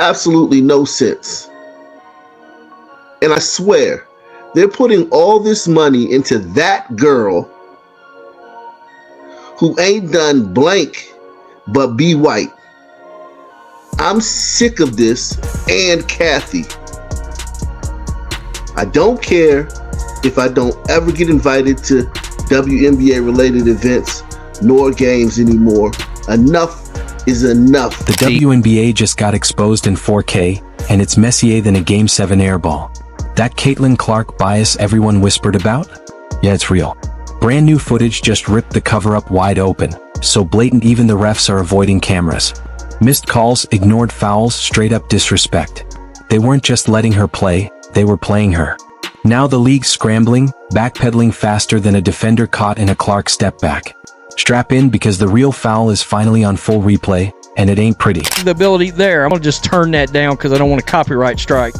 absolutely no sense. And I swear, they're putting all this money into that girl who ain't done blank but be white. I'm sick of this and Kathy. I don't care if I don't ever get invited to WNBA related events nor games anymore. Enough is enough. The WNBA just got exposed in 4K, and it's messier than a Game 7 airball. That Caitlin Clark bias everyone whispered about? Yeah, it's real. Brand new footage just ripped the cover up wide open, so blatant even the refs are avoiding cameras. Missed calls, ignored fouls, straight up disrespect. They weren't just letting her play, they were playing her. Now the league's scrambling, backpedaling faster than a defender caught in a Clark step back. Strap in because the real foul is finally on full replay, and it ain't pretty. The ability there, I'm gonna just turn that down because I don't want a copyright strike.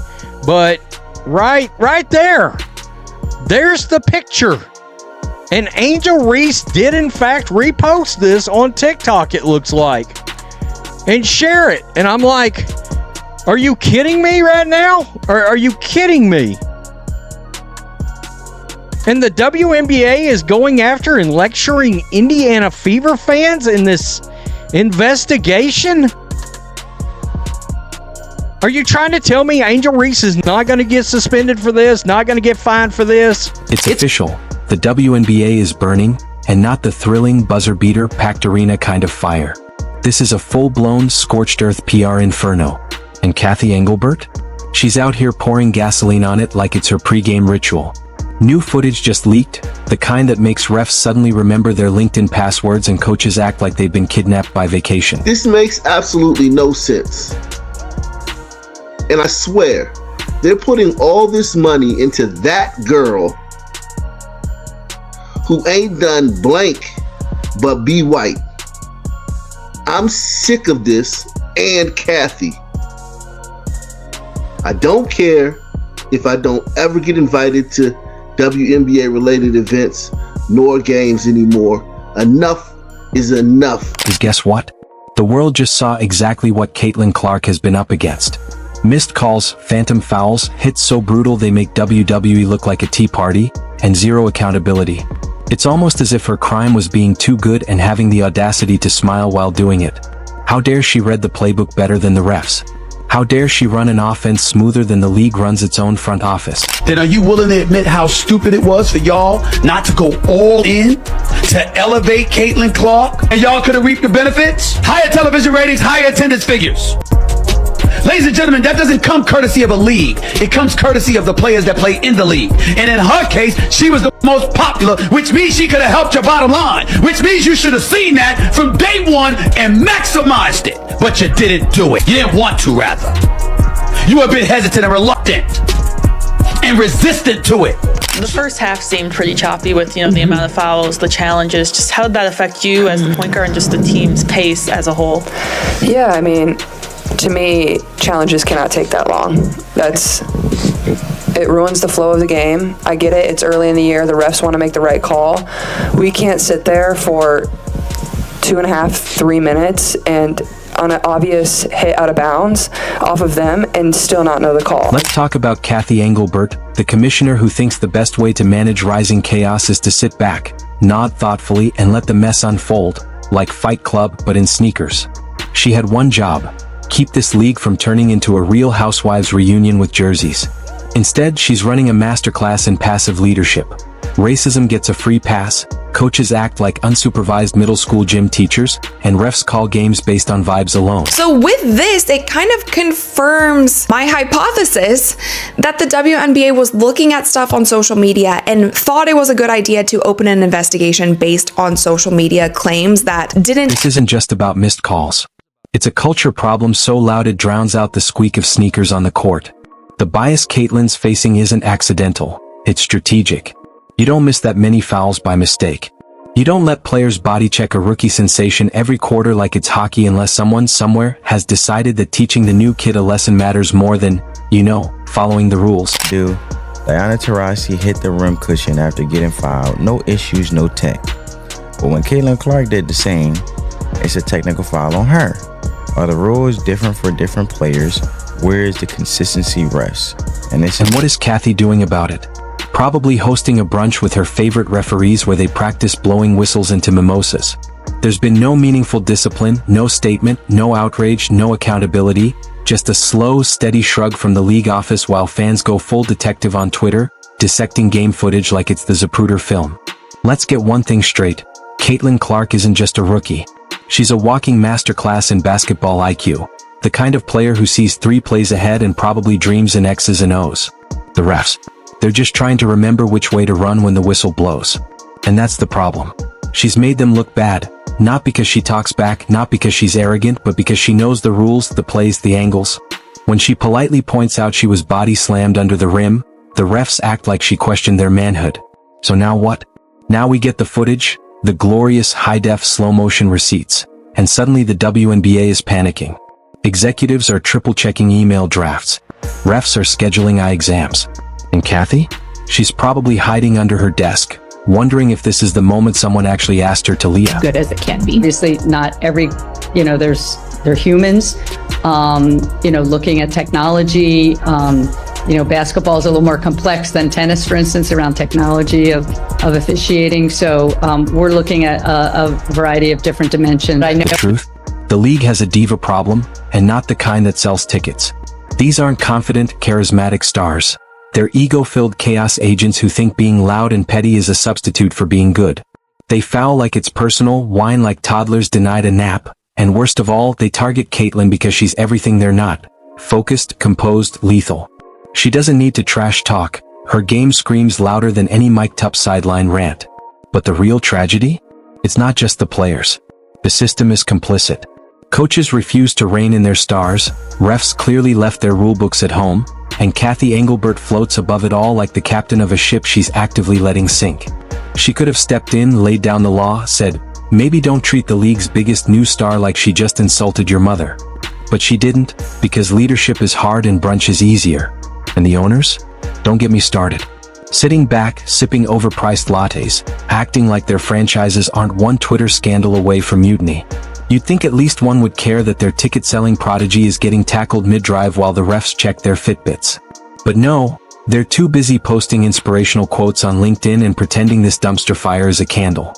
But right there, there's the picture. And Angel Reese did in fact repost this on TikTok, it looks like, and share it. And I'm like, are you kidding me right now? Or are you kidding me? And the WNBA is going after and lecturing Indiana Fever fans in this investigation? Are you trying to tell me Angel Reese is not going to get suspended for this? Not going to get fined for this? It's official. The WNBA is burning, and not the thrilling buzzer-beater packed arena kind of fire. This is a full-blown scorched earth PR inferno. And Kathy Engelbert? She's out here pouring gasoline on it like it's her pre-game ritual. New footage just leaked, the kind that makes refs suddenly remember their LinkedIn passwords and coaches act like they've been kidnapped by vacation. This makes absolutely no sense. And I swear, they're putting all this money into that girl who ain't done blank but be white. I'm sick of this and Kathy. I don't care if I don't ever get invited to WNBA related events nor games anymore. Enough is enough. Because guess what? The world just saw exactly what Caitlin Clark has been up against. Missed calls, phantom fouls, hits so brutal they make WWE look like a tea party, and zero accountability. It's almost as if her crime was being too good and having the audacity to smile while doing it. How dare she read the playbook better than the refs? How dare she run an offense smoother than the league runs its own front office? Then are you willing to admit how stupid it was for y'all not to go all in to elevate Caitlin Clark? And y'all could have reaped the benefits? Higher television ratings, higher attendance figures. Ladies and gentlemen, that doesn't come courtesy of a league. It comes courtesy of the players that play in the league. And in her case, she was the most popular, which means she could have helped your bottom line, which means you should have seen that from day one and maximized it. But you didn't do it. You didn't want to, rather. You were a bit hesitant and reluctant and resistant to it. The first half seemed pretty choppy with, the amount of fouls, the challenges. Just how did that affect you as the point guard and just the team's pace as a whole? Yeah, I mean, to me, challenges cannot take that long. It ruins the flow of the game. I get it. It's early in the year. The refs want to make the right call. We can't sit there for 2.5, 3 minutes and on an obvious hit out of bounds off of them and still not know the call. Let's talk about Kathy Engelbert, the commissioner who thinks the best way to manage rising chaos is to sit back, nod thoughtfully, and let the mess unfold, like Fight Club but in sneakers. She had one job: keep this league from turning into a Real Housewives reunion with jerseys. Instead, she's running a masterclass in passive leadership. Racism gets a free pass, coaches act like unsupervised middle school gym teachers, and refs call games based on vibes alone. So with this, it kind of confirms my hypothesis that the WNBA was looking at stuff on social media and thought it was a good idea to open an investigation based on social media claims that didn't. This isn't just about missed calls. It's a culture problem so loud it drowns out the squeak of sneakers on the court. The bias Caitlin's facing isn't accidental, it's strategic. You don't miss that many fouls by mistake. You don't let players body check a rookie sensation every quarter like it's hockey unless someone somewhere has decided that teaching the new kid a lesson matters more than, following the rules. Diana Taurasi hit the rim cushion after getting fouled. No issues, no tech. But when Caitlin Clark did the same, it's a technical foul on her. Are the rules different for different players? Where is the consistency refs? And what is Kathy doing about it? Probably hosting a brunch with her favorite referees where they practice blowing whistles into mimosas. There's been no meaningful discipline, no statement, no outrage, no accountability, just a slow, steady shrug from the league office while fans go full detective on Twitter, dissecting game footage like it's the Zapruder film. Let's get one thing straight. Caitlin Clark isn't just a rookie. She's a walking masterclass in basketball IQ. The kind of player who sees 3 plays ahead and probably dreams in X's and O's. The refs. They're just trying to remember which way to run when the whistle blows. And that's the problem. She's made them look bad. Not because she talks back, not because she's arrogant, but because she knows the rules, the plays, the angles. When she politely points out she was body slammed under the rim, the refs act like she questioned their manhood. So now what? Now we get the footage, the glorious high-def slow-motion receipts, and suddenly the WNBA is panicking. Executives are triple-checking email drafts. Refs are scheduling eye exams. And Kathy? She's probably hiding under her desk, wondering if this is the moment someone actually asked her to leave. Good as it can be. Obviously, not every, they're humans, looking at technology. Basketball is a little more complex than tennis, for instance, around technology of officiating. So we're looking at a variety of different dimensions. I know. The truth? The league has a diva problem, and not the kind that sells tickets. These aren't confident, charismatic stars. They're ego-filled chaos agents who think being loud and petty is a substitute for being good. They foul like it's personal, whine like toddlers denied a nap, and worst of all, they target Caitlin because she's everything they're not. Focused, composed, lethal. She doesn't need to trash talk. Her game screams louder than any mic'd up sideline rant. But the real tragedy? It's not just the players. The system is complicit. Coaches refuse to rein in their stars, refs clearly left their rulebooks at home, and Kathy Engelbert floats above it all like the captain of a ship she's actively letting sink. She could have stepped in, laid down the law, said, maybe don't treat the league's biggest new star like she just insulted your mother. But she didn't, because leadership is hard and brunch is easier. And the owners? Don't get me started. Sitting back, sipping overpriced lattes, acting like their franchises aren't one Twitter scandal away from mutiny. You'd think at least one would care that their ticket-selling prodigy is getting tackled mid-drive while the refs check their Fitbits. But no, they're too busy posting inspirational quotes on LinkedIn and pretending this dumpster fire is a candle.